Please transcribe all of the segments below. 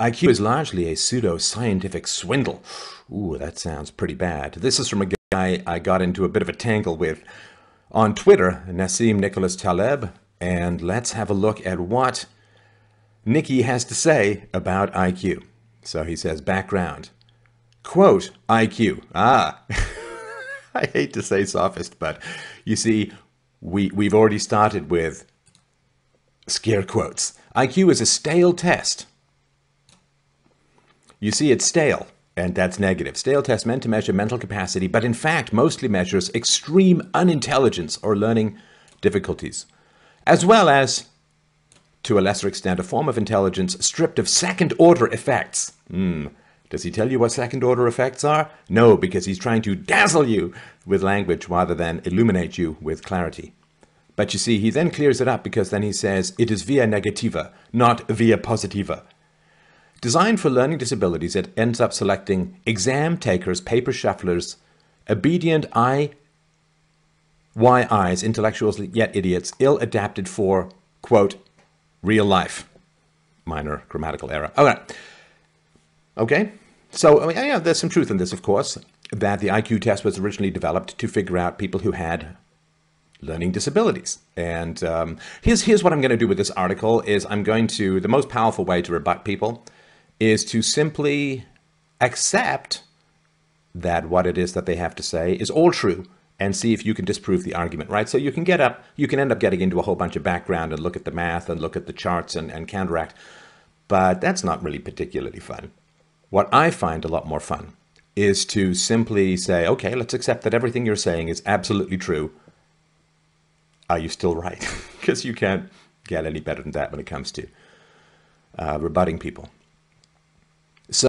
IQ is largely a pseudoscientific swindle. Ooh, that sounds pretty bad. This is from a guy I got into a bit of a tangle with on Twitter, Nassim Nicholas Taleb, and let's have a look at what Nicky has to say about IQ. So he says, background, quote, IQ. I hate to say sophist, but you see, we've already started with scare quotes. IQ is a stale test. You see, it's stale, and that's negative. Stale test meant to measure mental capacity, but in fact mostly measures extreme unintelligence or learning difficulties, as well as, to a lesser extent, a form of intelligence stripped of second-order effects. Does he tell you what second-order effects are? No, because he's trying to dazzle you with language rather than illuminate you with clarity. But you see, he then clears it up because then he says it is via negativa, not via positiva. Designed for learning disabilities, it ends up selecting exam takers, paper shufflers, obedient IYIs, intellectuals yet idiots, ill-adapted for, quote, real life. Minor grammatical error. All right. Okay. So, I mean, yeah, there's some truth in this, of course, that the IQ test was originally developed to figure out people who had learning disabilities. And here's what I'm going to do with this article is the most powerful way to rebut people is to simply accept that what it is that they have to say is all true and see if you can disprove the argument, right? So you can end up getting into a whole bunch of background and look at the math and look at the charts and counteract, but that's not really particularly fun. What I find a lot more fun is to simply say, okay, let's accept that everything you're saying is absolutely true. Are you still right? Because you can't get any better than that when it comes to rebutting people. So,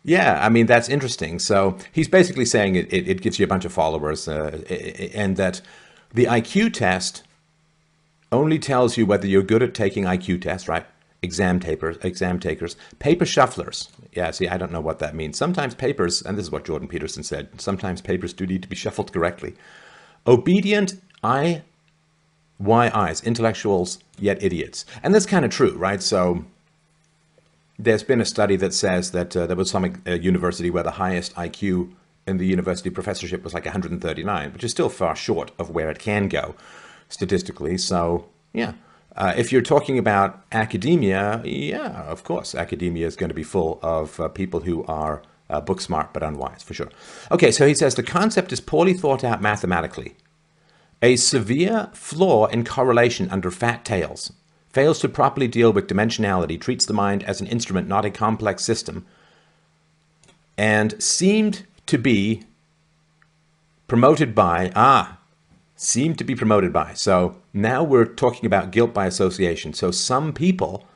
yeah, I mean, that's interesting. So he's basically saying it gives you a bunch of followers and that the IQ test only tells you whether you're good at taking IQ tests, right? Exam takers, paper shufflers. Yeah, see, I don't know what that means. Sometimes papers, and this is what Jordan Peterson said, sometimes papers do need to be shuffled correctly. Obedient IYIs, intellectuals yet idiots. And that's kind of true, right? So there's been a study that says that there was some university where the highest IQ in the university professorship was like 139, which is still far short of where it can go statistically. So, yeah. If you're talking about academia, yeah, of course, academia is going to be full of people who are book smart but unwise, for sure. Okay, so he says the concept is poorly thought out mathematically. A severe flaw in correlation under fat tails. Fails to properly deal with dimensionality, treats the mind as an instrument, not a complex system, and seemed to be promoted by, So now we're talking about guilt by association. So some people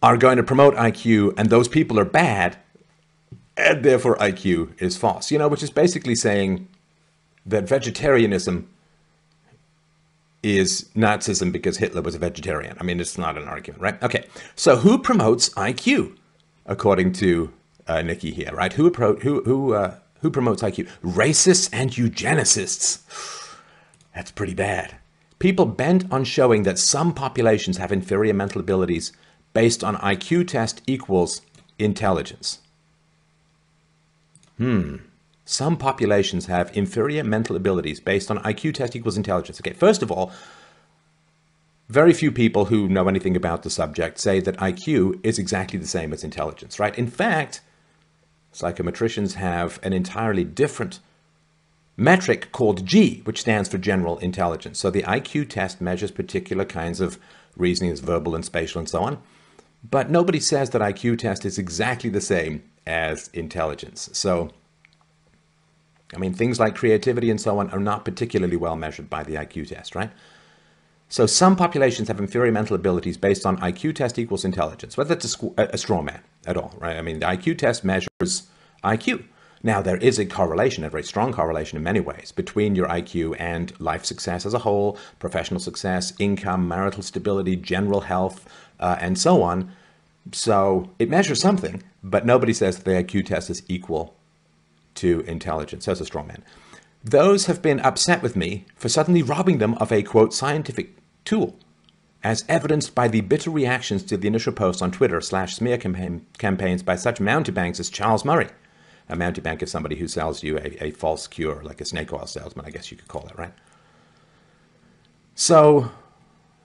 are going to promote IQ, and those people are bad, and therefore IQ is false, which is basically saying that vegetarianism is Nazism because Hitler was a vegetarian. I mean, it's not an argument, right? Okay, so who promotes IQ, according to Nicky here, right? Who promotes IQ? Racists and eugenicists. That's pretty bad. People bent on showing that some populations have inferior mental abilities based on IQ test equals intelligence. Some populations have inferior mental abilities based on IQ test equals intelligence. Okay, first of all, very few people who know anything about the subject say that IQ is exactly the same as intelligence, right? In fact, psychometricians have an entirely different metric called G, which stands for general intelligence. So the IQ test measures particular kinds of reasoning, as verbal and spatial and so on. But nobody says that IQ test is exactly the same as intelligence. So, I mean, things like creativity and so on are not particularly well measured by the IQ test, right? So some populations have inferior mental abilities based on IQ test equals intelligence. Well, that's a straw man at all, right? I mean, the IQ test measures IQ. Now, there is a correlation, a very strong correlation in many ways, between your IQ and life success as a whole, professional success, income, marital stability, general health, and so on. So it measures something, but nobody says that the IQ test is equal to intelligence. That's a straw man. Those have been upset with me for suddenly robbing them of a, quote, scientific tool as evidenced by the bitter reactions to the initial post on Twitter / smear campaigns by such mountebanks as Charles Murray. A mountebank is somebody who sells you a false cure, like a snake oil salesman, I guess you could call it, right? So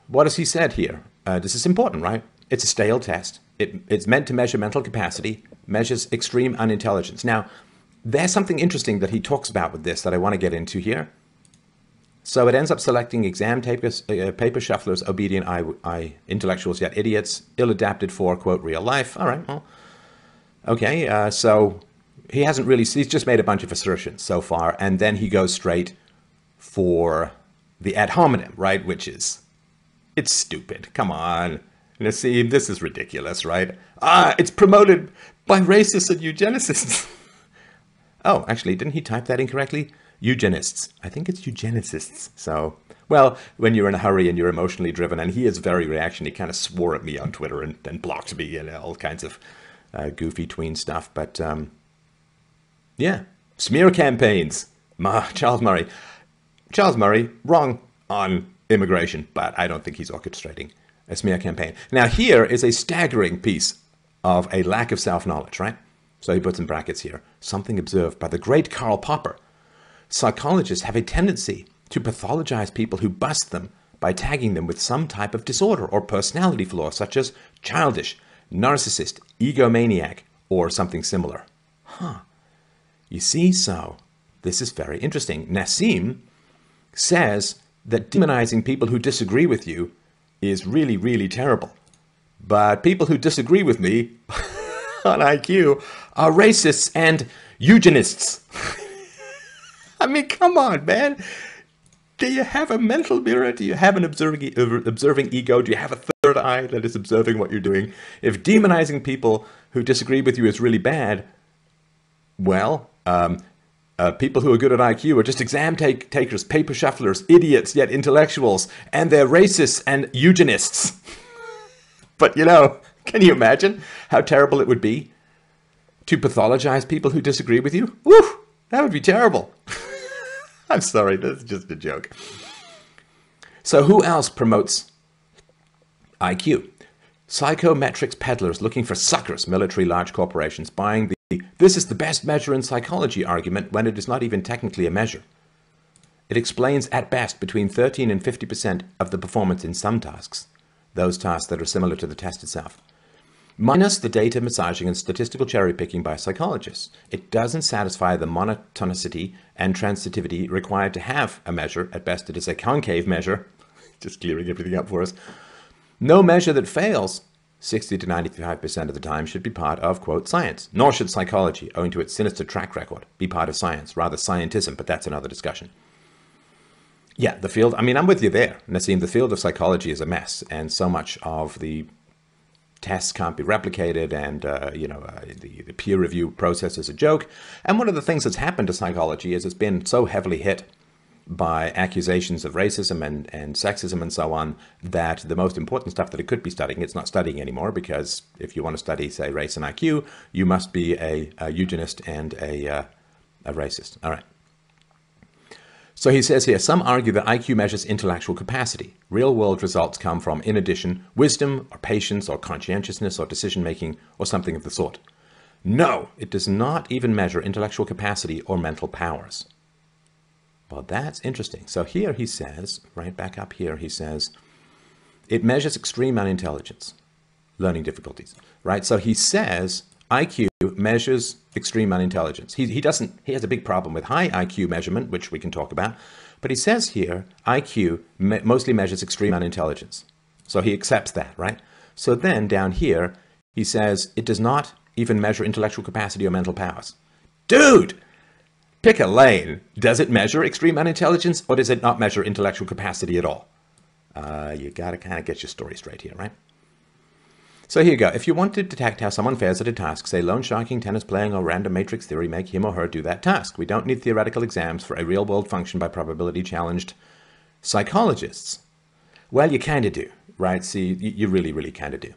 what has he said here? This is important, right? It's a stale test. It's meant to measure mental capacity, measures extreme unintelligence. Now, there's something interesting that he talks about with this that I want to get into here. So it ends up selecting exam paper shufflers, obedient intellectuals, yet idiots, ill-adapted for, quote, real life. All right, well, okay, so he hasn't really, he's just made a bunch of assertions so far, and then he goes straight for the ad hominem, right, which is, it's stupid. Come on. Nassim, this is ridiculous, right? It's promoted by racists and eugenicists. Oh, actually, didn't he type that incorrectly? Eugenists. I think it's eugenicists. So, well, when you're in a hurry and you're emotionally driven, and he is very reactionary, he kind of swore at me on Twitter and blocked me and all kinds of goofy tween stuff. But, yeah, smear campaigns. Charles Murray. Charles Murray, wrong on immigration, but I don't think he's orchestrating a smear campaign. Now, here is a staggering piece of a lack of self-knowledge, right? So he puts in brackets here, something observed by the great Karl Popper. Psychologists have a tendency to pathologize people who bust them by tagging them with some type of disorder or personality flaw, such as childish, narcissist, egomaniac, or something similar. Huh. You see, so this is very interesting. Nassim says that demonizing people who disagree with you is really, really terrible. But people who disagree with me on IQ are racists and eugenists. I mean, come on, man. Do you have a mental mirror? Do you have an observing ego? Do you have a third eye that is observing what you're doing? If demonizing people who disagree with you is really bad, well, people who are good at IQ are just exam takers, paper shufflers, idiots, yet intellectuals, and they're racists and eugenists. But, you know, can you imagine how terrible it would be to pathologize people who disagree with you? Woo! That would be terrible. I'm sorry, that's just a joke. So who else promotes IQ? Psychometrics peddlers looking for suckers, military, large corporations, buying the "this is the best measure in psychology" argument when it is not even technically a measure. It explains at best between 13 and 50% of the performance in some tasks, those tasks that are similar to the test itself. Minus the data massaging and statistical cherry picking by psychologists. It doesn't satisfy the monotonicity and transitivity required to have a measure. At best, it is a concave measure, just clearing everything up for us. No measure that fails 60 to 95% of the time should be part of, quote, science. Nor should psychology, owing to its sinister track record, be part of science, rather scientism, but that's another discussion. Yeah, the field, I mean, I'm with you there, Nassim. The field of psychology is a mess, and so much of the tests can't be replicated, and the peer review process is a joke. And one of the things that's happened to psychology is it's been so heavily hit by accusations of racism and sexism and so on that the most important stuff that it could be studying, it's not studying anymore, because if you want to study, say, race and IQ, you must be a eugenist and a racist. All right. So he says here, some argue that IQ measures intellectual capacity. Real-world results come from, in addition, wisdom or patience or conscientiousness or decision-making or something of the sort. No, it does not even measure intellectual capacity or mental powers. Well, that's interesting. So here he says, right back up here, he says, it measures extreme unintelligence, learning difficulties, right? So he says IQ measures extreme unintelligence. He has a big problem with high IQ measurement, which we can talk about, but he says here IQ mostly measures extreme unintelligence. So he accepts that, right? So then down here, he says it does not even measure intellectual capacity or mental powers. Dude, pick a lane. Does it measure extreme unintelligence, or does it not measure intellectual capacity at all? You gotta kind of get your story straight here, right? So here you go. If you want to detect how someone fares at a task, say loan sharking, tennis playing, or random matrix theory, make him or her do that task. We don't need theoretical exams for a real-world function by probability challenged psychologists. Well, you kind of do, right? See, you really, really kind of do.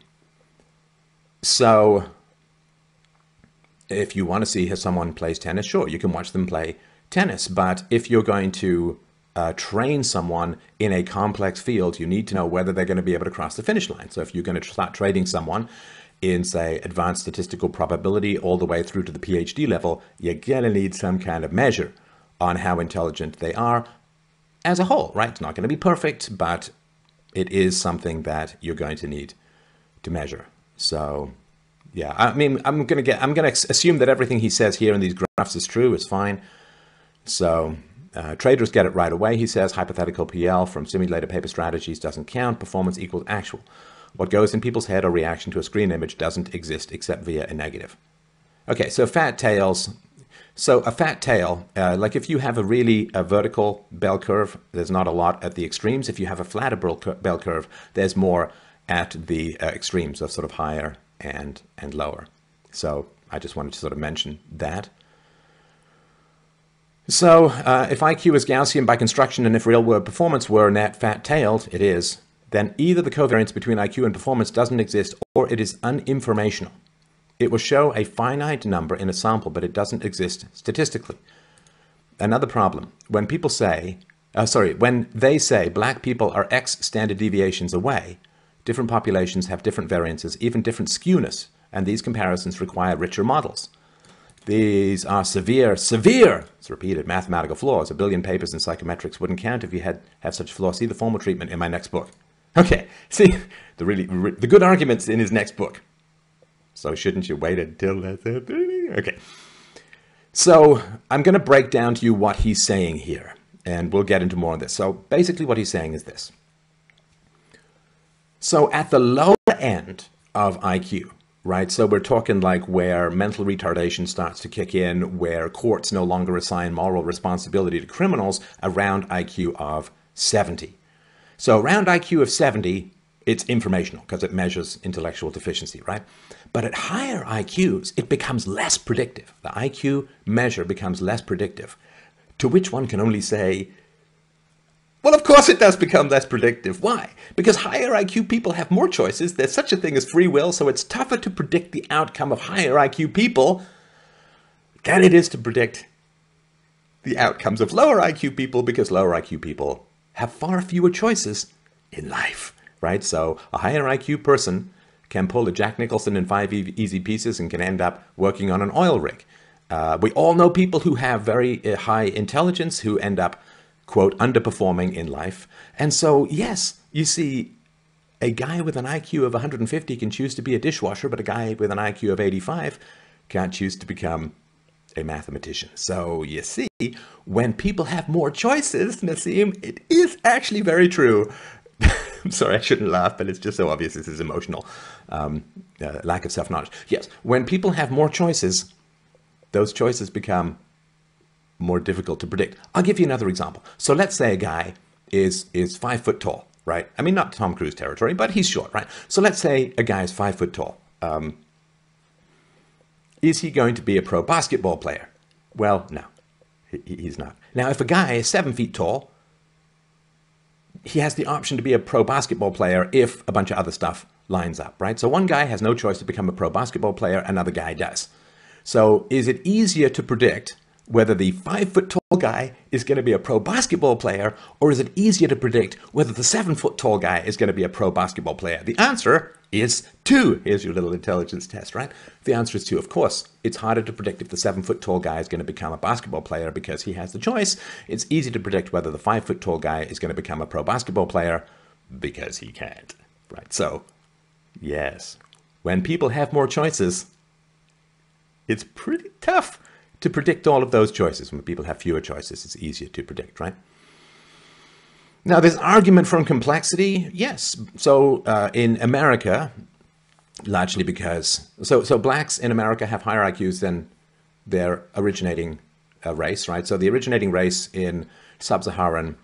So if you want to see how someone plays tennis, sure, you can watch them play tennis. But if you're going to train someone in a complex field, you need to know whether they're going to be able to cross the finish line. So if you're going to start training someone in, say, advanced statistical probability all the way through to the PhD level, you're going to need some kind of measure on how intelligent they are as a whole, right? It's not going to be perfect, but it is something that you're going to need to measure. So yeah, I mean, I'm going to assume that everything he says here in these graphs is true. It's fine. So traders get it right away. He says hypothetical PL from simulated paper strategies doesn't count. Performance equals actual. What goes in people's head or reaction to a screen image doesn't exist except via a negative. Okay, so fat tails. So a fat tail, like if you have a vertical bell curve, there's not a lot at the extremes. If you have a flatter bell curve, there's more at the extremes of sort of higher and lower. So I just wanted to sort of mention that. So if IQ is Gaussian by construction and if real-world performance were net fat-tailed, it is, then either the covariance between IQ and performance doesn't exist or it is uninformational. It will show a finite number in a sample, but it doesn't exist statistically. Another problem, when people say, when they say black people are X standard deviations away, different populations have different variances, even different skewness, and these comparisons require richer models. These are severe, it's repeated, mathematical flaws. 1 billion papers in psychometrics wouldn't count if you have such flaws. See the formal treatment in my next book. Okay, see, the good arguments in his next book. So shouldn't you wait until that's okay. So I'm going to break down to you what he's saying here, and we'll get into more of this. So basically what he's saying is this. So at the lower end of IQ, right? So we're talking like where mental retardation starts to kick in, where courts no longer assign moral responsibility to criminals, around IQ of 70. So around IQ of 70, it's informational because it measures intellectual deficiency, right? But at higher IQs, it becomes less predictive. The IQ measure becomes less predictive, to which one can only say, well, of course it does become less predictive. Why? Because higher IQ people have more choices. There's such a thing as free will, so it's tougher to predict the outcome of higher IQ people than it is to predict the outcomes of lower IQ people, because lower IQ people have far fewer choices in life, right? So a higher IQ person can pull a Jack Nicholson in 5 easy pieces and can end up working on an oil rig. We all know people who have very high intelligence who end up, quote, underperforming in life. And so, yes, you see, a guy with an IQ of 150 can choose to be a dishwasher, but a guy with an IQ of 85 can't choose to become a mathematician. So you see, when people have more choices, Nassim, it is actually very true. I'm sorry, I shouldn't laugh, but it's just so obvious. This is emotional. Lack of self-knowledge. Yes, when people have more choices, those choices become more difficult to predict. I'll give you another example. So let's say a guy is 5 foot tall, right? I mean, not Tom Cruise territory, but he's short, right? So let's say a guy is 5 foot tall. Is he going to be a pro basketball player? Well, no, he's not. Now, if a guy is 7 feet tall, he has the option to be a pro basketball player if a bunch of other stuff lines up, right? So one guy has no choice to become a pro basketball player, another guy does. So is it easier to predict whether the 5 foot tall guy is going to be a pro basketball player, or is it easier to predict whether the 7 foot tall guy is going to be a pro basketball player? The answer is 2. Here's your little intelligence test, right? The answer is 2. Of course, it's harder to predict if the 7 foot tall guy is going to become a basketball player because he has the choice. It's easy to predict whether the 5 foot tall guy is going to become a pro basketball player because he can't, right? So, yes, when people have more choices, it's pretty tough to predict all of those choices. When people have fewer choices, it's easier to predict, right? Now, there's argument from complexity. Yes. So in America, largely because, so blacks in America have higher IQs than their originating race, right? So the originating race in sub-Saharan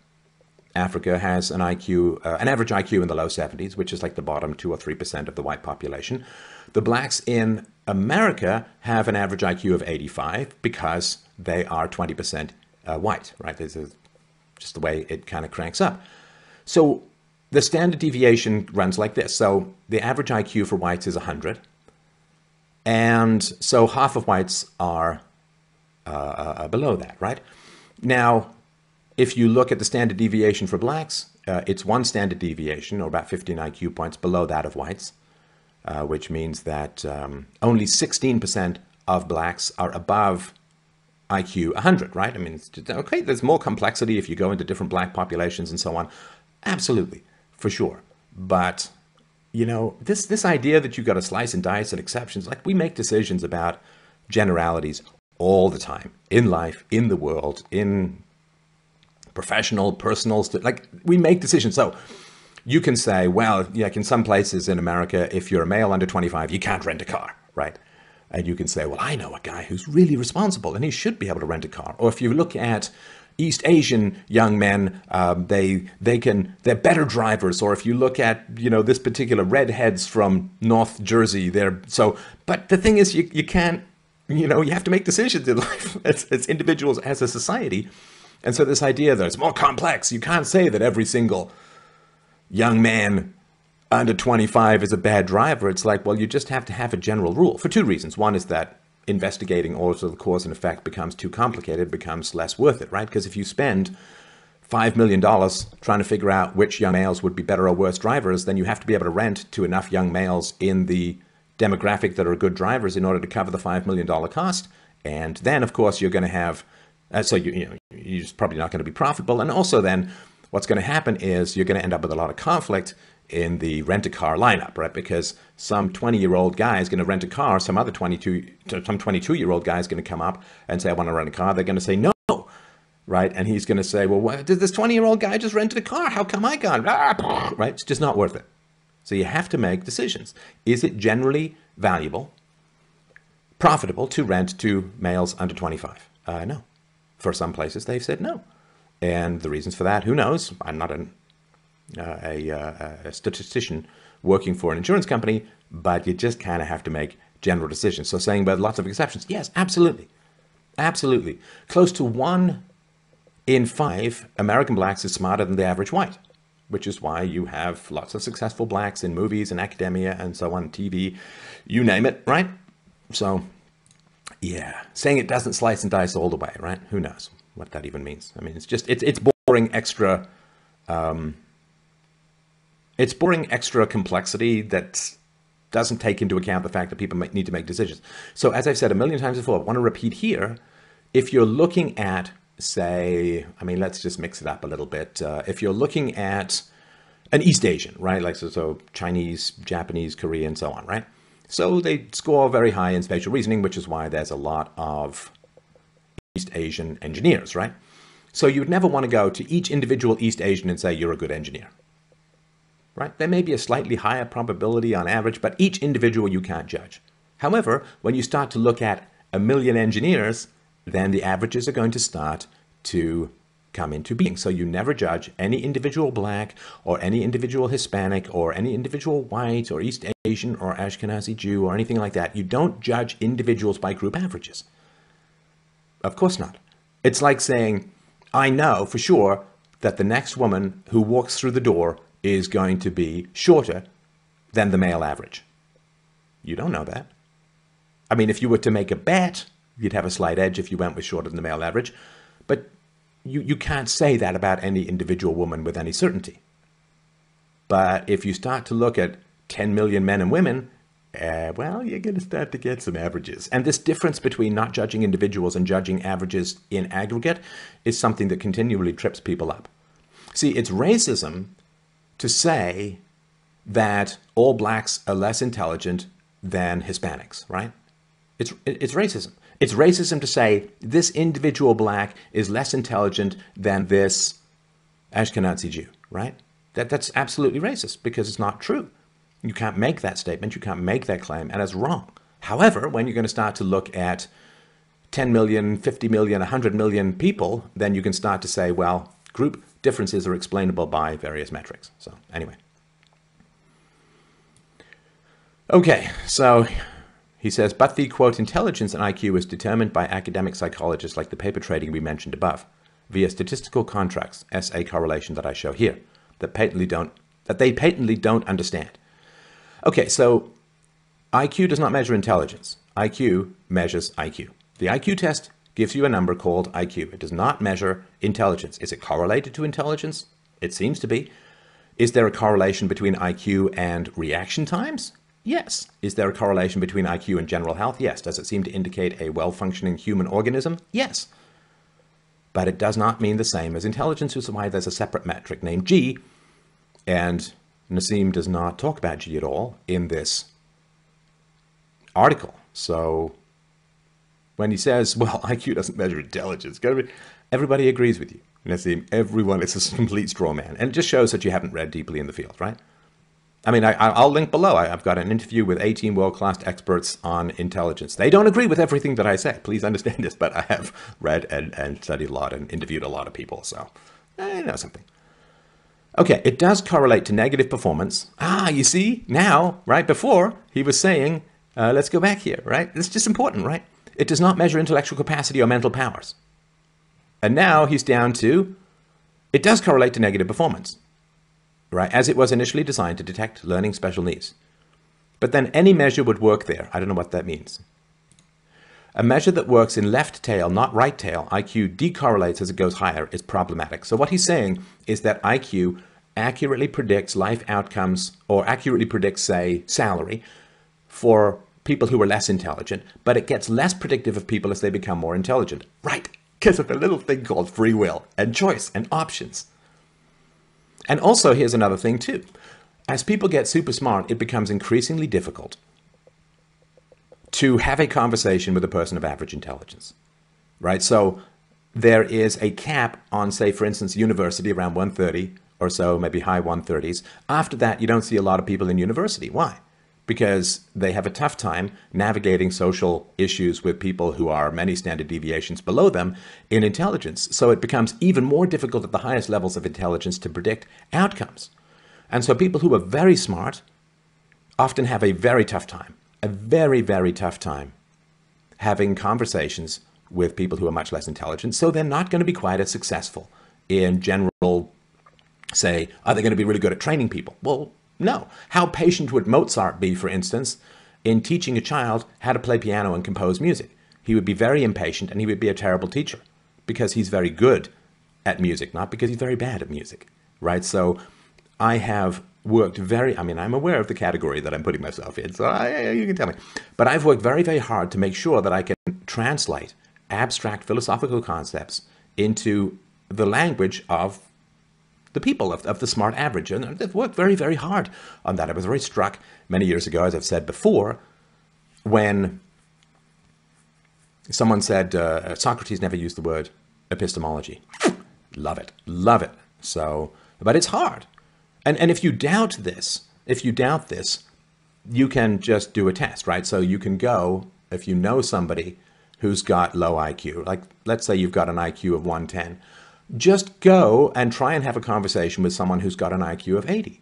Africa has an IQ, an average IQ in the low 70s, which is like the bottom 2 or 3% of the white population. The blacks in America have an average IQ of 85 because they are 20% white, right? This is just the way it kind of cranks up. So the standard deviation runs like this. So the average IQ for whites is 100. And so half of whites are below that, right? Now, if you look at the standard deviation for blacks, it's one standard deviation, or about 15 IQ points below that of whites, which means that only 16% of blacks are above IQ 100, right? I mean, it's just, okay, there's more complexity if you go into different black populations and so on. Absolutely, for sure. But, you know, this idea that you've got to slice and dice and exceptions, like we make decisions about generalities all the time in life, in the world, in professional, personal, like we make decisions. So you can say, well, like in some places in America, if you're a male under 25, you can't rent a car, right? And you can say, well, I know a guy who's really responsible and he should be able to rent a car. Or if you look at East Asian young men, they're better drivers. Or if you look at, you know, this particular redheads from North Jersey, but the thing is, you can't, you know, you have to make decisions in life as individuals, as a society. And so this idea that it's more complex, you can't say that every single young man under 25 is a bad driver. It's like, well, you just have to have a general rule for two reasons. One is that investigating also the cause and effect becomes too complicated, becomes less worth it, right? Because if you spend $5 million trying to figure out which young males would be better or worse drivers, then you have to be able to rent to enough young males in the demographic that are good drivers in order to cover the $5 million cost. And then, of course, you're going to have, so you're probably not going to be profitable. And also then what's going to happen is you're going to end up with a lot of conflict in the rent-a-car lineup, right? Because some 20-year-old guy is going to rent a car, some 22-year-old guy is going to come up and say, I want to rent a car. They're going to say, no, right? And he's going to say, well, what, did this 20-year-old guy just rented a car? How come I can't? Right? It's just not worth it. So you have to make decisions. Is it generally valuable, profitable to rent to males under 25? No. For some places, they've said no. And the reasons for that, who knows? I'm not a statistician working for an insurance company, but you just kind of have to make general decisions. So saying about lots of exceptions, yes, absolutely. Absolutely. Close to 1 in 5 American blacks is smarter than the average white, which is why you have lots of successful blacks in movies and academia and so on, TV, you name it, right? So, yeah, saying it doesn't slice and dice all the way, right? Who knows what that even means? I mean, it's just, it's boring extra, it's boring extra complexity that doesn't take into account the fact that people need to make decisions. So as I've said a million times before, I want to repeat here, if you're looking at, say, I mean, let's just mix it up a little bit. If you're looking at an East Asian, right? Like, so Chinese, Japanese, Korean, so on, right? So they score very high in spatial reasoning, which is why there's a lot of East Asian engineers, right? So you would never want to go to each individual East Asian and say, you're a good engineer, right? There may be a slightly higher probability on average, but each individual you can't judge. However, when you start to look at a million engineers, then the averages are going to start to come into being. So you never judge any individual black or any individual Hispanic or any individual white or East Asian or Ashkenazi Jew or anything like that. You don't judge individuals by group averages. Of course not. It's like saying, I know for sure that the next woman who walks through the door is going to be shorter than the male average. You don't know that. I mean, if you were to make a bet, you'd have a slight edge if you went with shorter than the male average, but you can't say that about any individual woman with any certainty. But if you start to look at 10 million men and women, well, you're going to start to get some averages. And this difference between not judging individuals and judging averages in aggregate is something that continually trips people up. See, it's racism to say that all blacks are less intelligent than Hispanics, right? It's racism. It's racism to say this individual black is less intelligent than this Ashkenazi Jew, right? That's absolutely racist because it's not true. You can't make that statement. You can't make that claim, and it's wrong. However, when you're going to start to look at 10 million, 50 million, 100 million people, then you can start to say, well, group differences are explainable by various metrics. So anyway. Okay, so he says, but the, quote, intelligence and IQ is determined by academic psychologists like the paper trading we mentioned above, via statistical contracts, SA correlation that I show here, that they patently don't understand. Okay, so IQ does not measure intelligence. IQ measures IQ. The IQ test gives you a number called IQ. It does not measure intelligence. Is it correlated to intelligence? It seems to be. Is there a correlation between IQ and reaction times? Yes. Is there a correlation between IQ and general health? Yes. Does it seem to indicate a well-functioning human organism? Yes. But it does not mean the same as intelligence, which is why there's a separate metric named G. And Nassim does not talk about G at all in this article. So when he says, well, IQ doesn't measure intelligence, everybody agrees with you. Nassim, everyone, it's a complete straw man. And it just shows that you haven't read deeply in the field, right? I mean, I'll link below. I've got an interview with 18 world-class experts on intelligence. They don't agree with everything that I say. Please understand this, but I have read and studied a lot and interviewed a lot of people, so I know something. Okay, it does correlate to negative performance. You see, now, right, before, he was saying, let's go back here, right? It's just important, right? It does not measure intellectual capacity or mental powers. And now he's down to, it does correlate to negative performance, right? As it was initially designed to detect learning special needs. But then any measure would work there. I don't know what that means. A measure that works in left tail, not right tail, IQ decorrelates as it goes higher, is problematic. So what he's saying is that IQ accurately predicts life outcomes, or accurately predicts, say, salary for people who are less intelligent, but it gets less predictive of people as they become more intelligent. Right, because of the little thing called free will and choice and options. And also, here's another thing too. As people get super smart, it becomes increasingly difficult to have a conversation with a person of average intelligence, right? So there is a cap on, say, for instance, university around 130 or so, maybe high 130s. After that, you don't see a lot of people in university. Why? Because they have a tough time navigating social issues with people who are many standard deviations below them in intelligence. So it becomes even more difficult at the highest levels of intelligence to predict outcomes. And so people who are very smart often have a very tough time, a very, very tough time having conversations with people who are much less intelligent. So they're not going to be quite as successful in general, say, are they going to be really good at training people? Well, no. How patient would Mozart be, for instance, in teaching a child how to play piano and compose music? He would be very impatient and he would be a terrible teacher because he's very good at music, not because he's very bad at music, right? So I have worked I'm aware of the category that I'm putting myself in, so you can tell me. But I've worked very, very hard to make sure that I can translate abstract philosophical concepts into the language of the people, of the smart average. And I've worked very, very hard on that. I was very struck many years ago, as I've said before, when someone said, Socrates never used the word epistemology. Love it. Love it. So, but it's hard. And if you doubt this, you can just do a test, right? So you can go, if you know somebody who's got low IQ, like let's say you've got an IQ of 110, just go and try and have a conversation with someone who's got an IQ of 80.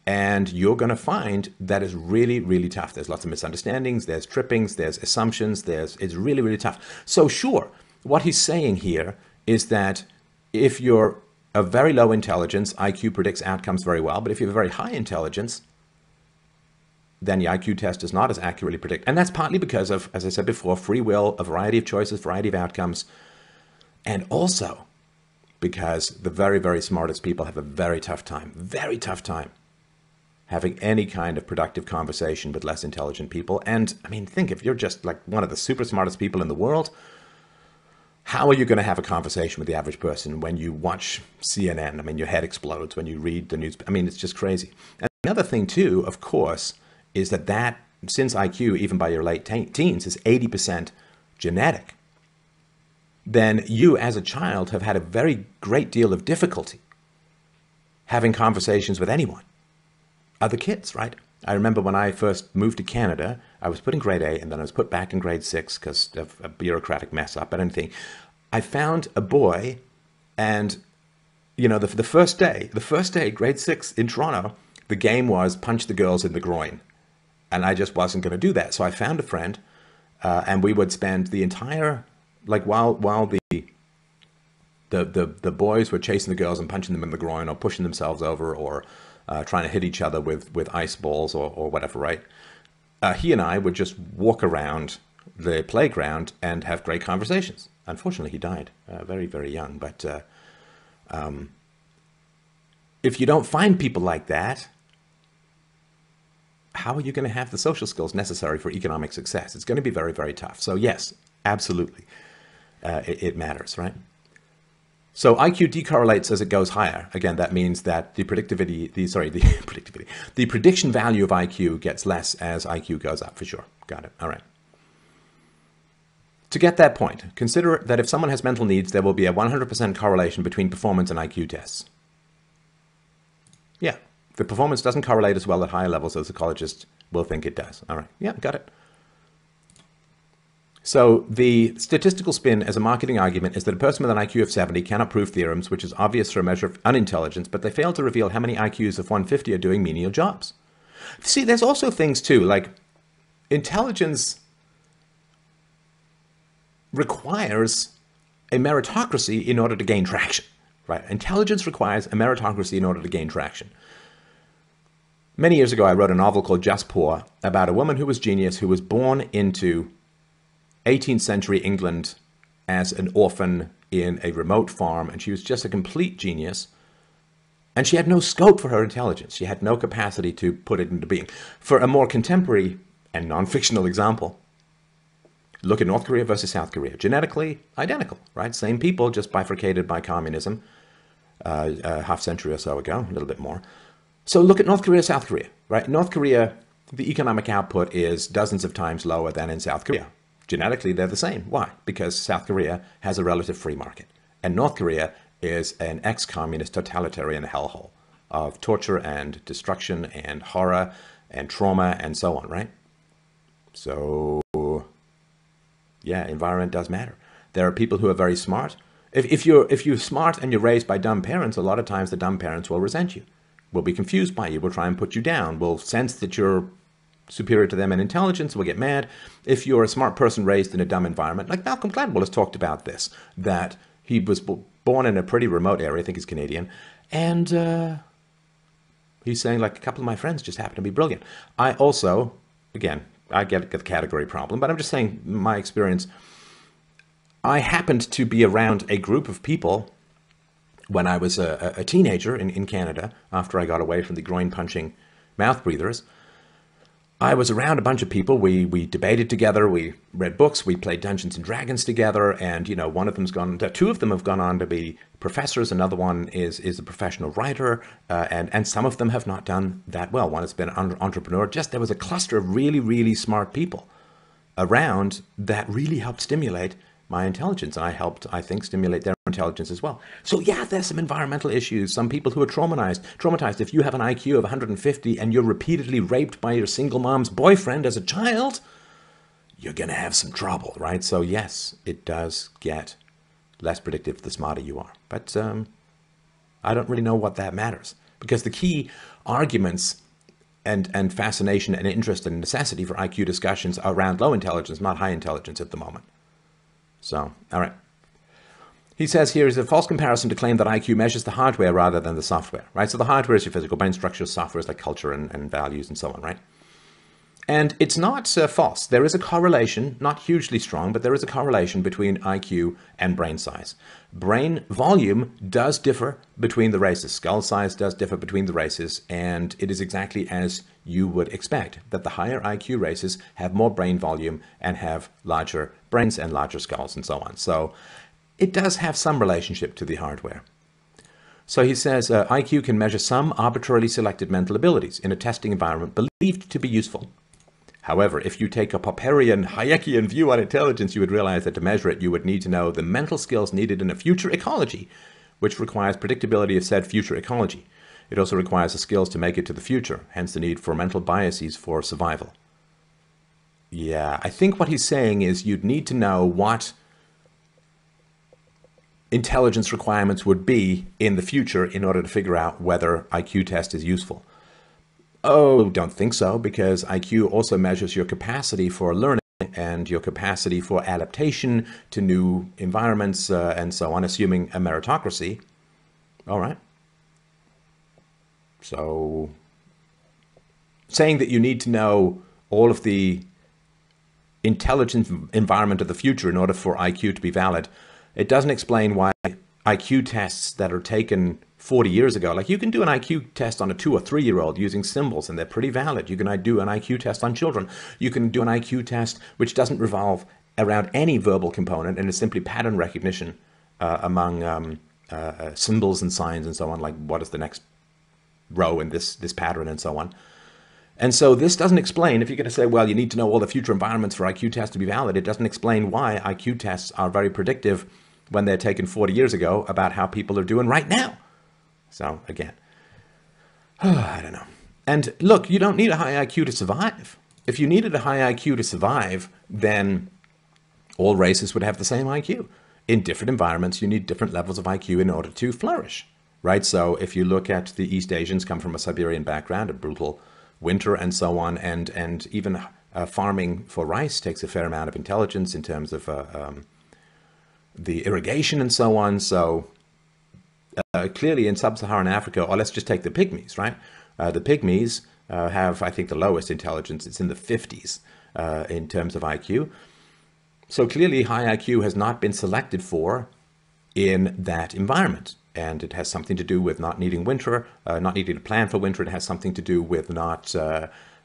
And you're going to find that is really, really tough. There's lots of misunderstandings, there's trippings, there's assumptions, it's really, really tough. So sure, what he's saying here is that if you're of very low intelligence, IQ predicts outcomes very well. But if you have a very high intelligence, then your IQ test does not as accurately predict. And that's partly because of, as I said before, free will, a variety of choices, variety of outcomes. And also because the very, very smartest people have a very tough time having any kind of productive conversation with less intelligent people. And I mean, think if you're just like one of the super smartest people in the world, how are you going to have a conversation with the average person when you watch CNN? I mean, your head explodes when you read the news. I mean, it's just crazy. And another thing too, of course, is that since IQ, even by your late teens, is 80% genetic, then you as a child have had a very great deal of difficulty having conversations with anyone, other kids, right? I remember when I first moved to Canada, I was put in grade A and then I was put back in grade 6 because of a bureaucratic mess up and anything. I found a boy and, you know, the first day, grade 6 in Toronto, the game was punch the girls in the groin. And I just wasn't going to do that. So I found a friend and we would spend the entire, like while the boys were chasing the girls and punching them in the groin or pushing themselves over or trying to hit each other with ice balls or whatever, right? He and I would just walk around the playground and have great conversations. Unfortunately, he died very, very young. But if you don't find people like that, how are you going to have the social skills necessary for economic success? It's going to be very, very tough. So yes, absolutely, it matters, right? So IQ decorrelates as it goes higher. Again, that means that the the prediction value of IQ gets less as IQ goes up, for sure. Got it. All right. To get that point, consider that if someone has mental needs, there will be a 100% correlation between performance and IQ tests. Yeah, the performance doesn't correlate as well at higher levels as psychologists will think it does. All right. Yeah, got it. So the statistical spin as a marketing argument is that a person with an IQ of 70 cannot prove theorems, which is obvious for a measure of unintelligence, but they fail to reveal how many IQs of 150 are doing menial jobs. See, there's also things too, like intelligence requires a meritocracy in order to gain traction, right? Intelligence requires a meritocracy in order to gain traction. Many years ago, I wrote a novel called Just Poor about a woman who was genius, who was born into 18th century England as an orphan in a remote farm, and she was just a complete genius. And she had no scope for her intelligence. She had no capacity to put it into being. For a more contemporary and non-fictional example, look at North Korea versus South Korea. Genetically identical, right? Same people, just bifurcated by communism a half century or so ago, a little bit more. So look at North Korea, South Korea, right? North Korea, the economic output is dozens of times lower than in South Korea. Genetically, they're the same. Why? Because South Korea has a relative free market, and North Korea is an ex-communist totalitarian hellhole of torture and destruction and horror and trauma and so on, right? So, yeah, environment does matter. There are people who are very smart. If you're smart and you're raised by dumb parents, a lot of times the dumb parents will resent you, will be confused by you, will try and put you down, will sense that you're superior to them in intelligence, will get mad. If you're a smart person raised in a dumb environment, like Malcolm Gladwell has talked about this, that he was born in a pretty remote area, I think he's Canadian, and he's saying, like, a couple of my friends just happen to be brilliant. I also, again, I get the category problem, but I'm just saying my experience. I happened to be around a group of people when I was a teenager in Canada, after I got away from the groin-punching mouth breathers. I was around a bunch of people. We debated together. We read books. We played Dungeons and Dragons together. And, you know, two of them have gone on to be professors. Another one is a professional writer. And some of them have not done that well. One has been an entrepreneur. There was a cluster of really, really smart people around that really helped stimulate my intelligence. And I helped, I think, stimulate their intelligence as well. So yeah, there's some environmental issues. Some people who are traumatized. If you have an IQ of 150 and you're repeatedly raped by your single mom's boyfriend as a child, you're going to have some trouble, right? So yes, it does get less predictive the smarter you are. But I don't really know what that matters, because the key arguments and fascination and interest and necessity for IQ discussions are around low intelligence, not high intelligence at the moment. So, all right. He says here is a false comparison to claim that IQ measures the hardware rather than the software, right? So the hardware is your physical brain structure, software is like culture and values and so on, right? And it's not false. There is a correlation, not hugely strong, but there is a correlation between IQ and brain size. Brain volume does differ between the races. Skull size does differ between the races, and it is exactly as you would expect, that the higher IQ races have more brain volume and have larger brains and larger skulls and so on. So it does have some relationship to the hardware. So he says IQ can measure some arbitrarily selected mental abilities in a testing environment believed to be useful. However, if you take a Popperian, Hayekian view on intelligence, you would realize that to measure it, you would need to know the mental skills needed in a future ecology, which requires predictability of said future ecology. It also requires the skills to make it to the future, hence the need for mental biases for survival. Yeah, I think what he's saying is you'd need to know what intelligence requirements would be in the future in order to figure out whether IQ test is useful. Oh, don't think so, because IQ also measures your capacity for learning and your capacity for adaptation to new environments and so on, assuming a meritocracy. All right. So saying that you need to know all of the intelligent environment of the future in order for IQ to be valid. It doesn't explain why IQ tests that are taken 40 years ago, like you can do an IQ test on a 2 or 3-year-old using symbols and they're pretty valid. You can do an IQ test on children. You can do an IQ test which doesn't revolve around any verbal component and is simply pattern recognition among symbols and signs and so on, like what is the next row in this pattern and so on. And so this doesn't explain, if you're going to say, well, you need to know all the future environments for IQ tests to be valid, it doesn't explain why IQ tests are very predictive when they're taken 40 years ago about how people are doing right now. So again, I don't know. And look, you don't need a high IQ to survive. If you needed a high IQ to survive, then all races would have the same IQ. In different environments, you need different levels of IQ in order to flourish, right? So if you look at the East Asians come from a Siberian background, a brutal winter and so on, and even farming for rice takes a fair amount of intelligence in terms of the irrigation and so on. So clearly in sub-Saharan Africa, or let's just take the pygmies, right? The pygmies have, I think, the lowest intelligence. It's in the 50s in terms of IQ. So clearly high IQ has not been selected for in that environment. And it has something to do with not needing winter, not needing to plan for winter. It has something to do with not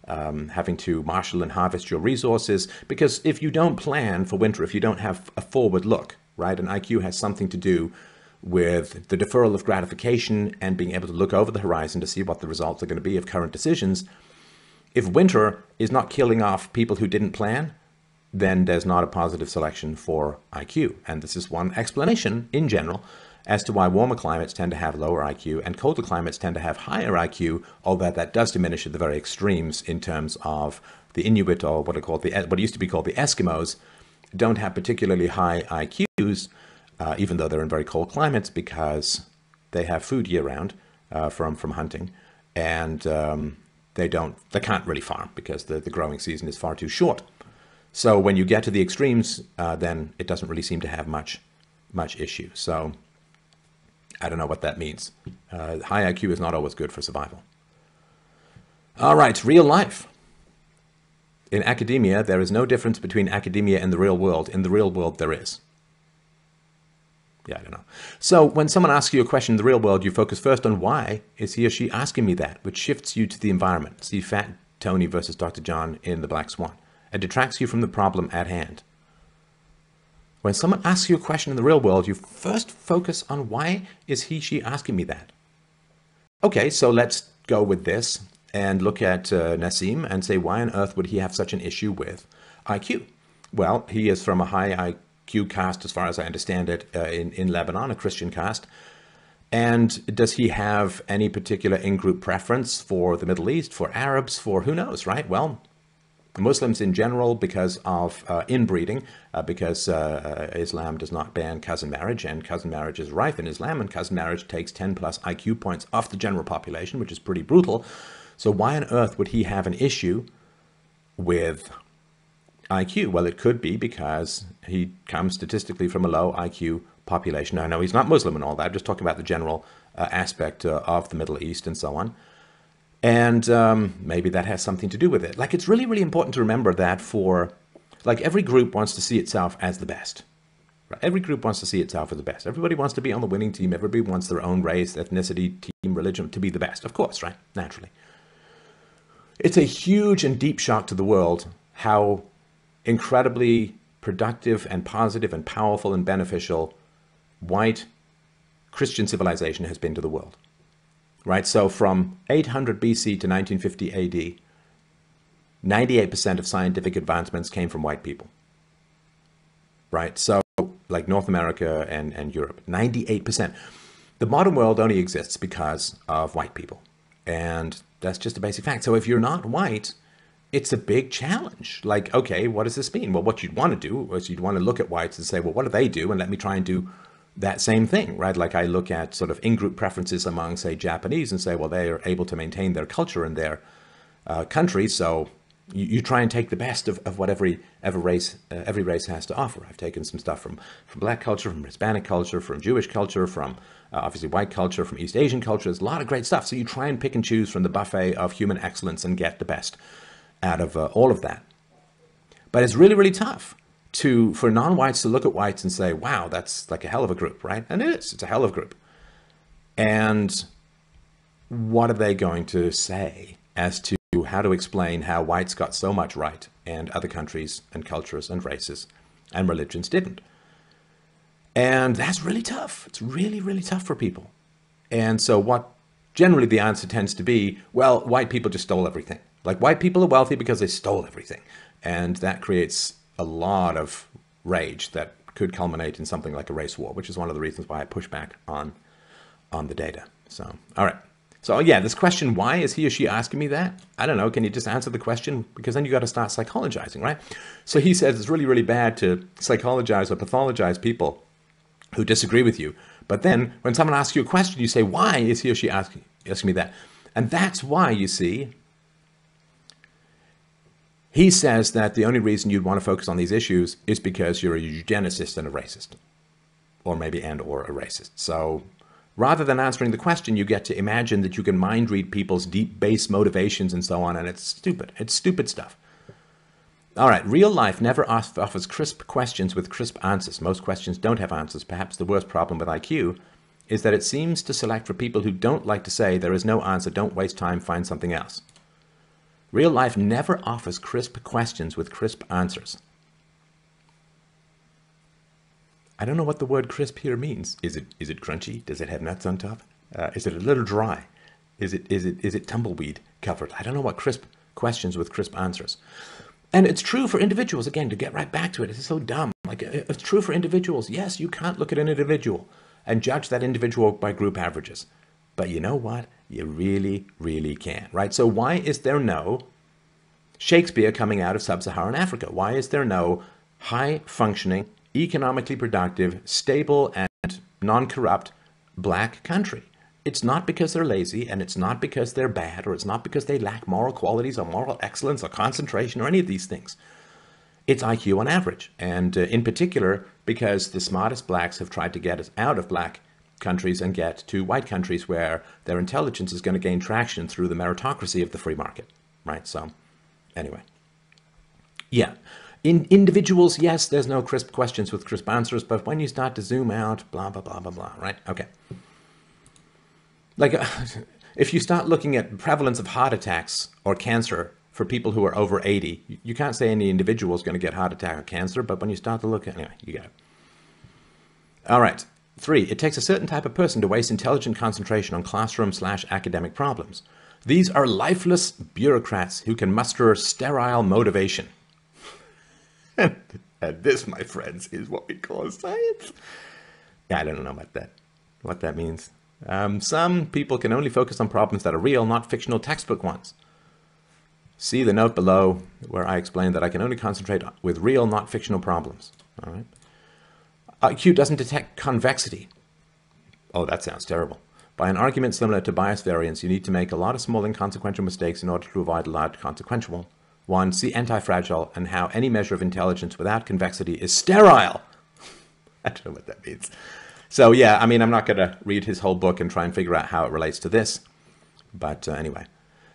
having to marshal and harvest your resources. Because if you don't plan for winter, if you don't have a forward look, right, and IQ has something to do with the deferral of gratification and being able to look over the horizon to see what the results are going to be of current decisions. If winter is not killing off people who didn't plan, then there's not a positive selection for IQ. And this is one explanation in general as to why warmer climates tend to have lower IQ and colder climates tend to have higher IQ, although that does diminish at the very extremes in terms of the Inuit, or what used to be called the Eskimos, don't have particularly high IQs, even though they're in very cold climates, because they have food year-round from hunting, and they can't really farm because the growing season is far too short. So when you get to the extremes, then it doesn't really seem to have much issue. So I don't know what that means. High IQ is not always good for survival. All right, real life. In academia, there is no difference between academia and the real world. In the real world, there is. Yeah, I don't know. So when someone asks you a question in the real world, you focus first on why is he or she asking me that, which shifts you to the environment. See Fat Tony versus Dr. John in The Black Swan. It detracts you from the problem at hand. When someone asks you a question in the real world, you first focus on why is he, she asking me that? Okay, so let's go with this and look at Nassim and say, why on earth would he have such an issue with IQ? Well, he is from a high IQ caste, as far as I understand it, in Lebanon, a Christian caste. And does he have any particular in-group preference for the Middle East, for Arabs, for who knows, right? Well, Muslims in general, because of inbreeding, because Islam does not ban cousin marriage, and cousin marriage is rife in Islam, and cousin marriage takes 10 plus IQ points off the general population, which is pretty brutal. So why on earth would he have an issue with IQ? Well, it could be because he comes statistically from a low IQ population. Now, I know he's not Muslim and all that. I'm just talking about the general aspect of the Middle East and so on. And maybe that has something to do with it. Like, it's really, really important to remember that every group wants to see itself as the best. Right? Every group wants to see itself as the best. Everybody wants to be on the winning team. Everybody wants their own race, ethnicity, team, religion to be the best. Of course, right? Naturally. It's a huge and deep shock to the world how incredibly productive and positive and powerful and beneficial white Christian civilization has been to the world. Right, so from 800 BC to 1950 AD, 98% of scientific advancements came from white people. Right, so like North America and Europe, 98%. The modern world only exists because of white people. And that's just a basic fact. So if you're not white, it's a big challenge. Like, okay, what does this mean? Well, what you'd want to do is you'd want to look at whites and say, well, what do they do? And let me try and do that same thing, right? Like I look at sort of in-group preferences among, say, Japanese and say, well, they are able to maintain their culture in their country. So you try and take the best of what every race has to offer. I've taken some stuff from Black culture, from Hispanic culture, from Jewish culture, from obviously white culture, from East Asian culture. There's a lot of great stuff. So you try and pick and choose from the buffet of human excellence and get the best out of all of that. But it's really, really tough for non-whites to look at whites and say, wow, that's like a hell of a group, right? And it is. It's a hell of a group. And what are they going to say as to how to explain how whites got so much right and other countries and cultures and races and religions didn't? And that's really tough. It's really, really tough for people. And so what generally the answer tends to be, well, white people just stole everything. Like, white people are wealthy because they stole everything. And that creates a lot of rage that could culminate in something like a race war, which is one of the reasons why I push back on the data. So, all right. So yeah, this question, why is he or she asking me that? I don't know. Can you just answer the question? Because then you got to start psychologizing, right? So he says it's really, really bad to psychologize or pathologize people who disagree with you. But then when someone asks you a question, you say, why is he or she asking me that? And that's why, you see, he says that the only reason you'd want to focus on these issues is because you're a eugenicist and a racist, or maybe or a racist. So rather than answering the question, you get to imagine that you can mind read people's deep base motivations and so on, and it's stupid. It's stupid stuff. All right, real life never offers crisp questions with crisp answers. Most questions don't have answers. Perhaps the worst problem with IQ is that it seems to select for people who don't like to say there is no answer, don't waste time, find something else. Real life never offers crisp questions with crisp answers. I don't know what the word crisp here means. Is it crunchy? Does it have nuts on top? Is it a little dry? Is it tumbleweed covered? I don't know what crisp questions with crisp answers. And it's true for individuals. Again, to get right back to it, it's so dumb. Like, it's true for individuals. Yes, you can't look at an individual and judge that individual by group averages. But you know what? You really, really can, right? So why is there no Shakespeare coming out of sub-Saharan Africa? Why is there no high-functioning, economically productive, stable, and non-corrupt black country? It's not because they're lazy, and it's not because they're bad, or it's not because they lack moral qualities or moral excellence or concentration or any of these things. It's IQ on average, and in particular, because the smartest blacks have tried to get us out of black countries and get to white countries where their intelligence is going to gain traction through the meritocracy of the free market, right? So anyway, yeah. In individuals, yes, there's no crisp questions with crisp answers, but when you start to zoom out, blah, blah, blah, blah, blah, right? Okay. Like, if you start looking at prevalence of heart attacks or cancer for people who are over 80, you can't say any individual is going to get heart attack or cancer, but when you start to look at, anyway, you get it. All right. 3, it takes a certain type of person to waste intelligent concentration on classroom/academic problems. These are lifeless bureaucrats who can muster sterile motivation. And this, my friends, is what we call science. Yeah, I don't know about that, what that means. Some people can only focus on problems that are real, not fictional textbook ones. See the note below where I explain that I can only concentrate with real, not fictional problems. All right. IQ doesn't detect convexity. Oh, that sounds terrible. By an argument similar to bias variance, you need to make a lot of small inconsequential mistakes in order to avoid a large consequential one. See anti-fragile and how any measure of intelligence without convexity is sterile. I don't know what that means. So yeah, I mean, I'm not going to read his whole book and try and figure out how it relates to this. But anyway,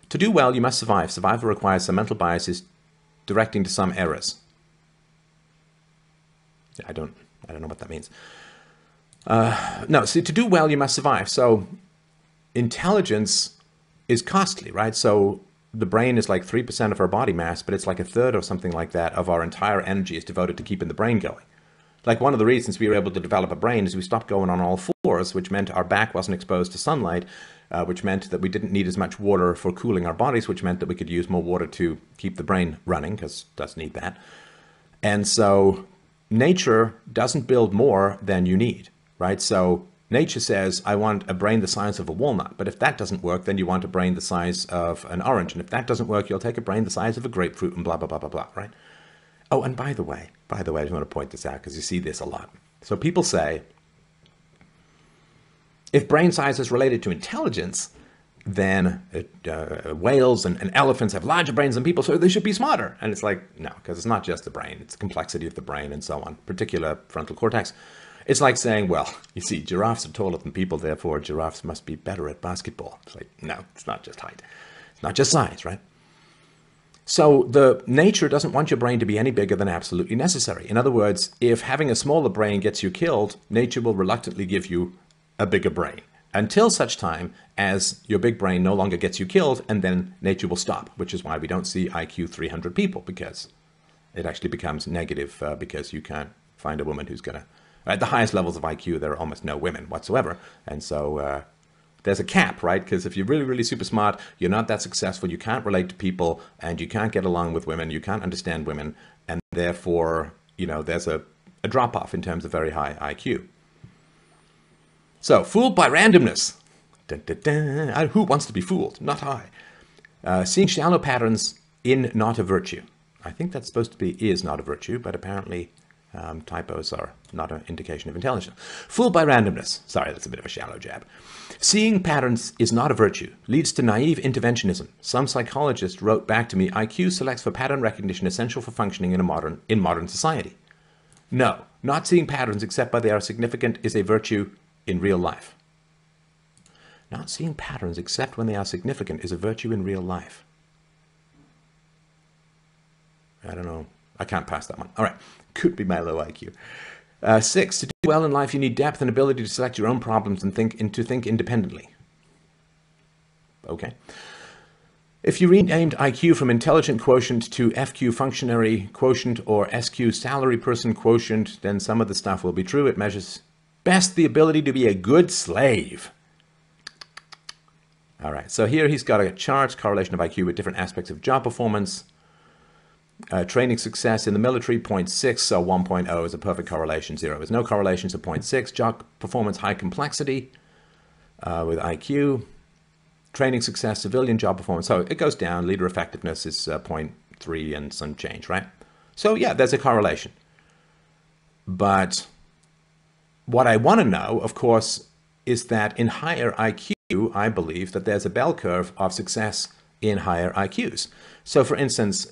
to do well, you must survive. Survival requires some mental biases directing to some errors. I don't know what that means. No, see, to do well, you must survive. So intelligence is costly, right? So the brain is like 3% of our body mass, but it's like a third or something like that of our entire energy is devoted to keeping the brain going. Like, one of the reasons we were able to develop a brain is we stopped going on all fours, which meant our back wasn't exposed to sunlight, which meant that we didn't need as much water for cooling our bodies, which meant that we could use more water to keep the brain running, because it does need that. And so nature doesn't build more than you need, right? So nature says, I want a brain the size of a walnut. But if that doesn't work, then you want a brain the size of an orange. And if that doesn't work, you'll take a brain the size of a grapefruit and blah, blah, blah, blah, blah, right? Oh, and by the way, I just want to point this out because you see this a lot. So people say, if brain size is related to intelligence, then whales and elephants have larger brains than people, so they should be smarter. And it's like, no, because it's not just the brain. It's the complexity of the brain and so on, particular frontal cortex. It's like saying, well, you see, giraffes are taller than people, therefore giraffes must be better at basketball. It's like, no, it's not just height. It's not just size, right? So the nature doesn't want your brain to be any bigger than absolutely necessary. In other words, if having a smaller brain gets you killed, nature will reluctantly give you a bigger brain until such time as your big brain no longer gets you killed, and then nature will stop, which is why we don't see IQ 300 people, because it actually becomes negative because you can't find a woman who's going to... At the highest levels of IQ, there are almost no women whatsoever. And so there's a cap, right? Because if you're really, really super smart, you're not that successful, you can't relate to people, and you can't get along with women, you can't understand women, and therefore, you know, there's a drop-off in terms of very high IQ. So, fooled by randomness. Dun, dun, dun. Who wants to be fooled? Not I. Seeing shallow patterns in not a virtue. I think that's supposed to be is not a virtue, but apparently typos are not an indication of intelligence. Fooled by randomness. Sorry, that's a bit of a shallow jab. Seeing patterns is not a virtue. Leads to naive interventionism. Some psychologist wrote back to me, IQ selects for pattern recognition essential for functioning in modern society. No, not seeing patterns except when they are significant is a virtue in real life. Not seeing patterns except when they are significant is a virtue in real life. I don't know. I can't pass that one. All right. Could be my low IQ. 6, to do well in life, you need depth and ability to select your own problems and to think independently. Okay. If you renamed IQ from intelligent quotient to FQ functionary quotient or SQ salary person quotient, then some of the stuff will be true. It measures best the ability to be a good slave. All right. So here he's got a chart, correlation of IQ with different aspects of job performance. Training success in the military, 0.6, so 1.0 is a perfect correlation, 0 is no correlation, so 0.6. Job performance, high complexity with IQ. Training success, civilian job performance, so it goes down. Leader effectiveness is 0.3 and some change, right? So yeah, there's a correlation. But what I want to know, of course, is that in higher IQ, I believe that there's a bell curve of success in higher IQs. So for instance,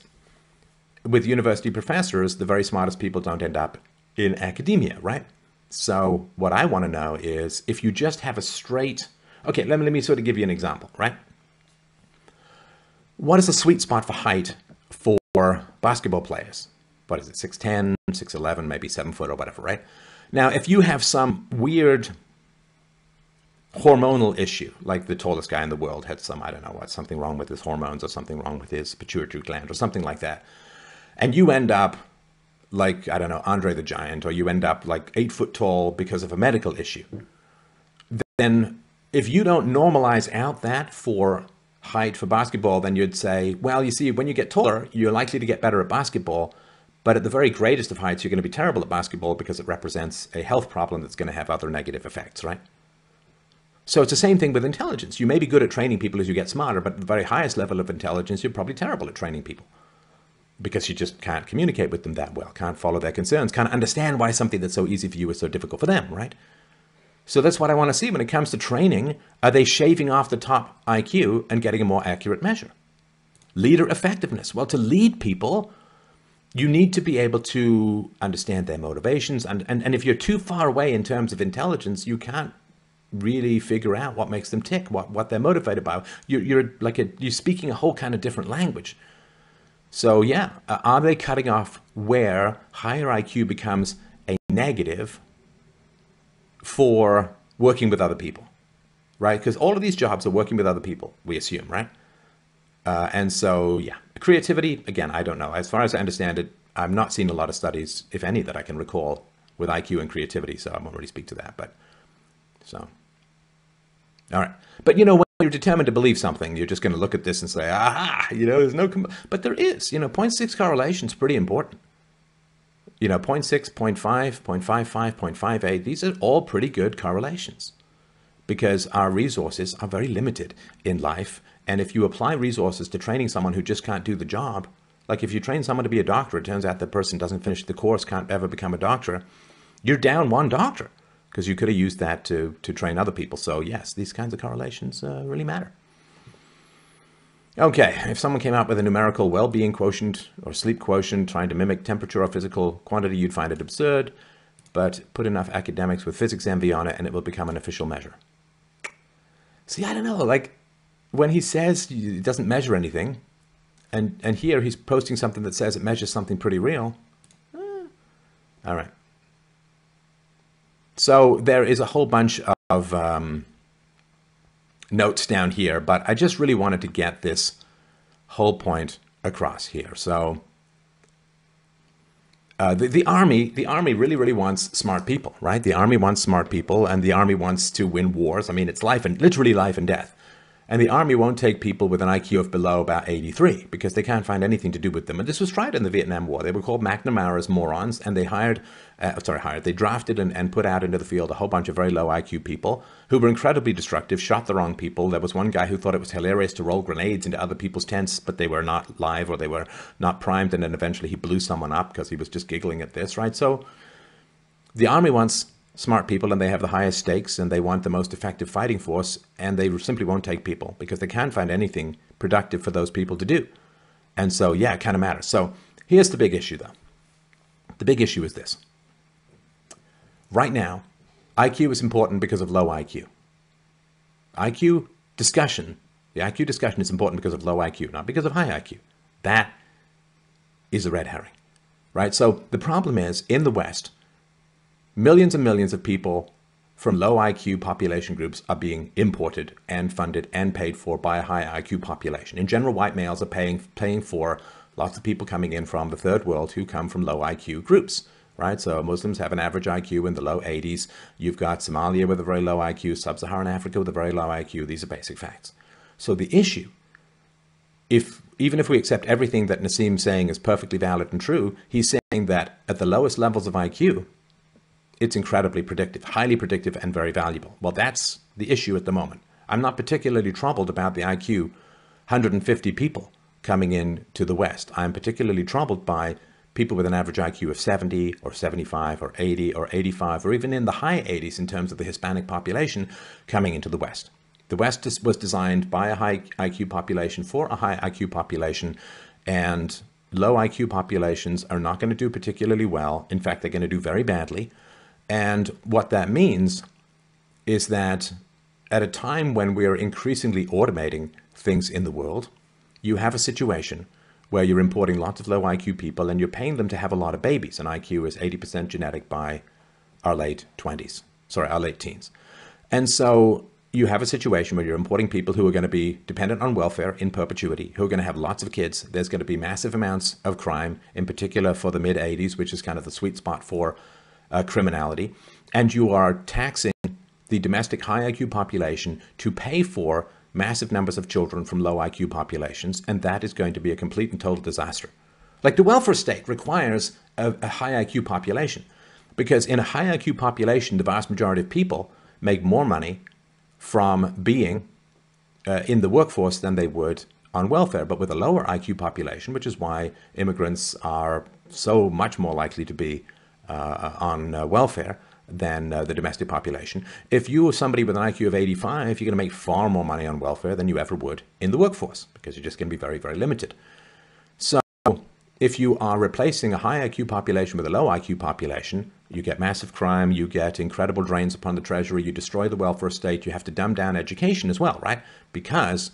with university professors, the very smartest people don't end up in academia, right? So what I want to know is if you just have a straight... Okay, let me sort of give you an example, right? What is the sweet spot for height for basketball players? What is it, 6'10", 6'11", maybe 7 foot or whatever, right? Now, if you have some weird hormonal issue, like the tallest guy in the world had some, I don't know what, something wrong with his hormones or something wrong with his pituitary gland or something like that, and you end up like, I don't know, Andre the Giant, or you end up like 8 foot tall because of a medical issue, then if you don't normalize out that for height for basketball, then you'd say, well, you see, when you get taller, you're likely to get better at basketball, but at the very greatest of heights, you're going to be terrible at basketball because it represents a health problem that's going to have other negative effects, right? So it's the same thing with intelligence. You may be good at training people as you get smarter, but at the very highest level of intelligence, you're probably terrible at training people because you just can't communicate with them that well, can't follow their concerns, can't understand why something that's so easy for you is so difficult for them, right? So that's what I want to see when it comes to training. Are they shaving off the top IQ and getting a more accurate measure? Leader effectiveness. Well, to lead people, you need to be able to understand their motivations. And if you're too far away in terms of intelligence, you can't really figure out what makes them tick, what they're motivated by. You're speaking a whole kind of different language. So yeah, are they cutting off where higher IQ becomes a negative for working with other people, right? Because all of these jobs are working with other people, we assume, right? And so, yeah, creativity, again, I don't know. As far as I understand it, I've not seen a lot of studies, if any, that I can recall with IQ and creativity, so I won't really speak to that, but so. All right. But, you know, when you're determined to believe something, you're just going to look at this and say, aha, you know, there's no, but there is, you know, 0.6 correlation is pretty important. You know, 0.6, 0.5, 0.55, 0.58, these are all pretty good correlations because our resources are very limited in life. And if you apply resources to training someone who just can't do the job, like if you train someone to be a doctor, it turns out that person doesn't finish the course, can't ever become a doctor, you're down one doctor because you could have used that to train other people. So yes, these kinds of correlations really matter. Okay, if someone came out with a numerical well-being quotient or sleep quotient trying to mimic temperature or physical quantity, you'd find it absurd, but put enough academics with physics envy on it and it will become an official measure. See, I don't know, like when he says it doesn't measure anything, And here he's posting something that says it measures something pretty real. All right. So there is a whole bunch of notes down here, but I just really wanted to get this whole point across here. So the army really wants smart people, right? The army wants smart people, and the army wants to win wars. I mean, it's literally life and death. And the army won't take people with an IQ of below about 83 because they can't find anything to do with them. And this was tried in the Vietnam War. They were called McNamara's morons, and they they drafted and put out into the field a whole bunch of very low IQ people who were incredibly destructive, shot the wrong people. There was one guy who thought it was hilarious to roll grenades into other people's tents, but they were not live or they were not primed. And then eventually he blew someone up because he was just giggling at this, right? So the army wants smart people, and they have the highest stakes, and they want the most effective fighting force, and they simply won't take people because they can't find anything productive for those people to do. And so, yeah, it kind of matters. So here's the big issue, though. The big issue is this. Right now, IQ is important because of low IQ. IQ discussion, the IQ discussion is important because of low IQ, not because of high IQ. That is a red herring, right? So the problem is, in the West, millions and millions of people from low IQ population groups are being imported and funded and paid for by a high IQ population. In general, white males are paying for lots of people coming in from the third world who come from low IQ groups, right? So Muslims have an average IQ in the low 80s. You've got Somalia with a very low IQ, Sub-Saharan Africa with a very low IQ. These are basic facts. So the issue, even if we accept everything that Nassim's saying is perfectly valid and true, he's saying that at the lowest levels of IQ, it's incredibly predictive, highly predictive, and very valuable. Well, that's the issue at the moment. I'm not particularly troubled about the IQ 150 people coming in to the West. I'm particularly troubled by people with an average IQ of 70 or 75 or 80 or 85 or even in the high 80s in terms of the Hispanic population coming into the West. The West was designed by a high IQ population for a high IQ population, and low IQ populations are not going to do particularly well. In fact, they're going to do very badly. And what that means is that at a time when we're increasingly automating things in the world, you have a situation where you're importing lots of low IQ people and you're paying them to have a lot of babies. And IQ is 80% genetic by our late teens. And so you have a situation where you're importing people who are going to be dependent on welfare in perpetuity, who are going to have lots of kids. There's going to be massive amounts of crime, in particular for the mid 80s, which is kind of the sweet spot for criminality, and you are taxing the domestic high IQ population to pay for massive numbers of children from low IQ populations, and that is going to be a complete and total disaster. Like, the welfare state requires a high IQ population, because in a high IQ population, the vast majority of people make more money from being in the workforce than they would on welfare. But with a lower IQ population, which is why immigrants are so much more likely to be on welfare than the domestic population. If you are somebody with an IQ of 85, you're going to make far more money on welfare than you ever would in the workforce, because you're just going to be very, very limited. So if you are replacing a high IQ population with a low IQ population, you get massive crime, you get incredible drains upon the treasury, you destroy the welfare state, you have to dumb down education as well, right? Because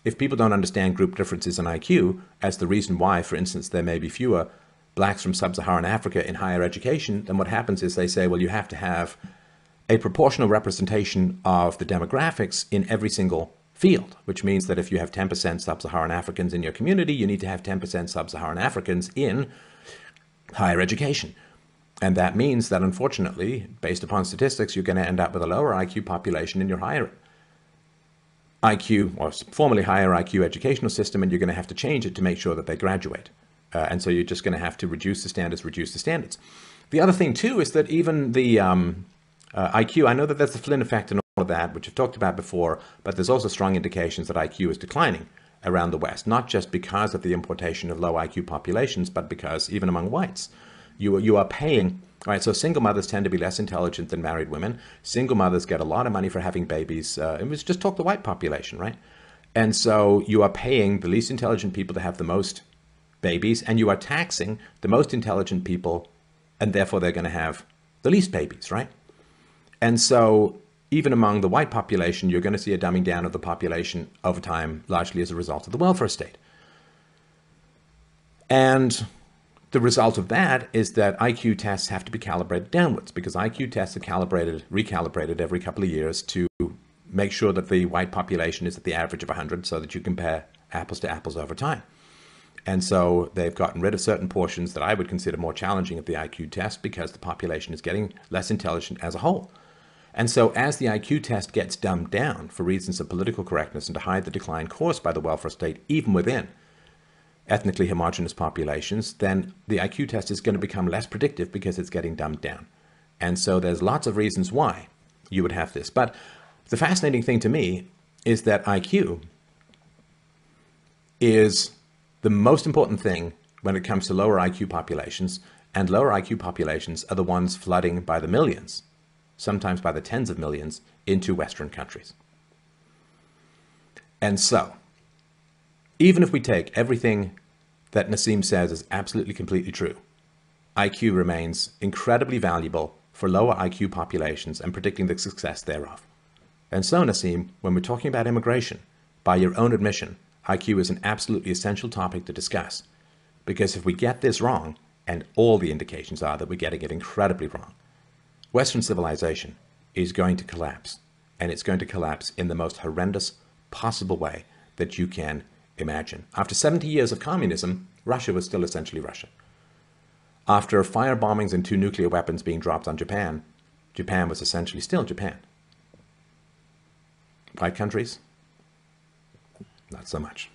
if people don't understand group differences in IQ as the reason why, for instance, there may be fewer blacks from sub-Saharan Africa in higher education, then what happens is they say, well, you have to have a proportional representation of the demographics in every single field, which means that if you have 10% sub-Saharan Africans in your community, you need to have 10% sub-Saharan Africans in higher education. And that means that, unfortunately, based upon statistics, you're going to end up with a lower IQ population in your higher IQ, or formerly higher IQ educational system, and you're going to have to change it to make sure that they graduate. And so you're just going to have to reduce the standards. The other thing, too, is that even the IQ, I know that there's the Flynn effect and all of that, which I've talked about before, but there's also strong indications that IQ is declining around the West, not just because of the importation of low IQ populations, but because even among whites, you are paying, right? So single mothers tend to be less intelligent than married women. Single mothers get a lot of money for having babies. And let's just talk the white population, right? And so you are paying the least intelligent people to have the most babies, and you are taxing the most intelligent people, and therefore they're going to have the least babies, right? And so even among the white population, you're going to see a dumbing down of the population over time, largely as a result of the welfare state. And the result of that is that IQ tests have to be calibrated downwards, because IQ tests are recalibrated every couple of years to make sure that the white population is at the average of 100 so that you compare apples to apples over time. And so they've gotten rid of certain portions that I would consider more challenging of the IQ test because the population is getting less intelligent as a whole. And so as the IQ test gets dumbed down for reasons of political correctness and to hide the decline caused by the welfare state, even within ethnically homogeneous populations, then the IQ test is going to become less predictive because it's getting dumbed down. And so there's lots of reasons why you would have this. But the fascinating thing to me is that IQ is the most important thing when it comes to lower IQ populations, and lower IQ populations are the ones flooding by the millions, sometimes by the tens of millions, into Western countries. And so, even if we take everything that Nassim says is absolutely completely true, IQ remains incredibly valuable for lower IQ populations and predicting the success thereof. And so, Nassim, when we're talking about immigration, by your own admission, IQ is an absolutely essential topic to discuss. Because if we get this wrong, and all the indications are that we're getting it incredibly wrong, Western civilization is going to collapse. And it's going to collapse in the most horrendous possible way that you can imagine. After 70 years of communism, Russia was still essentially Russia. After fire bombings and 2 nuclear weapons being dropped on Japan, Japan was essentially still Japan. White countries? Not so much.